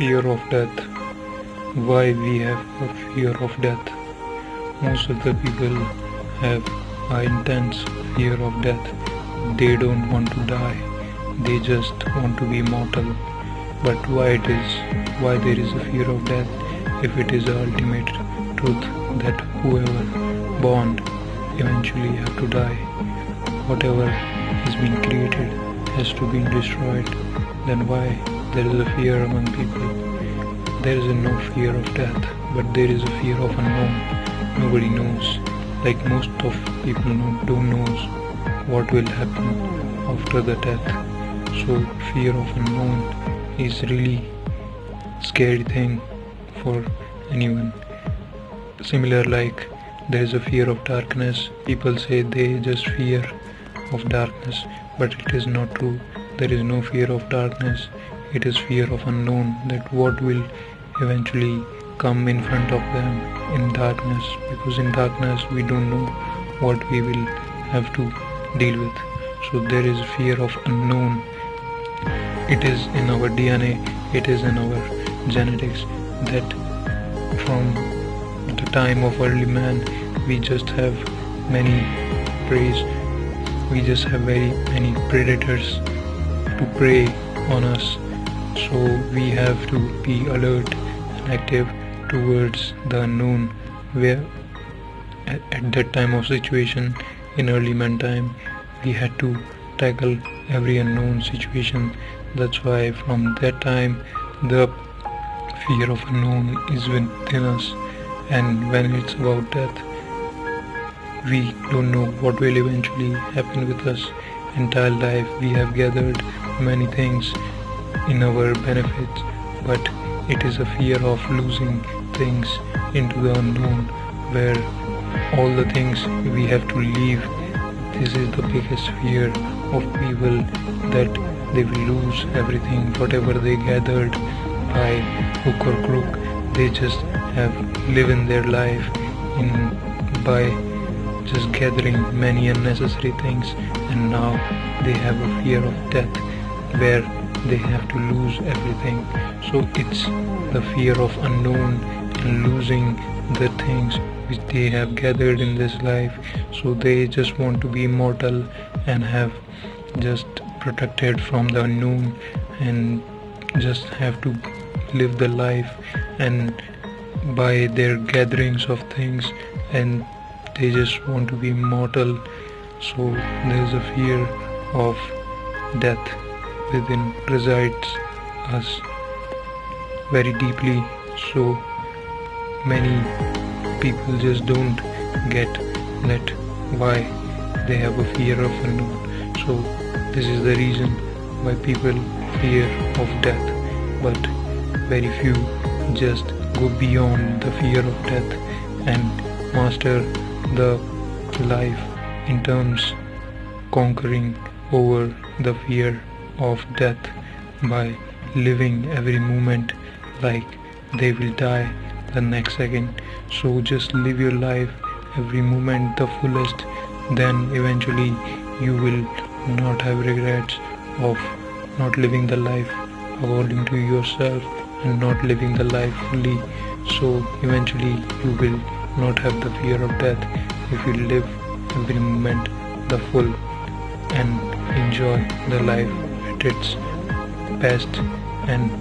Fear of death. Why we have a fear of death? Most of the people have an intense fear of death. They don't want to die. They just want to be immortal. But why there is a fear of death if it is the ultimate truth that whoever born eventually have to die? Whatever has been created has to be destroyed. Then why there is a fear among people? There is no fear of death, but there is a fear of unknown. Nobody knows. Like most of people don't know what will happen after the death. So fear of unknown is really scary thing for anyone. Similar like there is a fear of darkness. People say they just fear of darkness, but it is not true. There is no fear of darkness. It is fear of unknown, that what will eventually come in front of them in darkness, because in darkness we don't know what we will have to deal with. So there is fear of unknown. It is in our DNA, it is in our genetics, that from the time of early man we just have many preys, we just have very many predators to prey on us. So we have to be alert and active towards the unknown, where at that time of situation in early man time we had to tackle every unknown situation. That's why from that time the fear of unknown is within us. And when it's about death, we don't know what will eventually happen with us. Entire life we have gathered many things in our benefits, but it is a fear of losing things into the unknown, where all the things we have to leave. This is the biggest fear of people, that they will lose everything, whatever they gathered by hook or crook. They just have living their life by just gathering many unnecessary things, and now they have a fear of death where they have to lose everything. So it's the fear of unknown and losing the things which they have gathered in this life. So they just want to be immortal and have just protected from the unknown, and just have to live the life and by their gatherings of things, and they just want to be immortal. So there is a fear of death within resides us very deeply. So many people just don't get that why they have a fear of unknown. So this is the reason why people fear of death, but very few just go beyond the fear of death and master the life in terms conquering over the fear of death by living every moment like they will die the next second. So just live your life every moment the fullest, then eventually you will not have regrets of not living the life according to yourself and not living the life fully. So eventually you will not have the fear of death if you live every moment the full and enjoy the life at its best and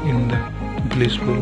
in the blissful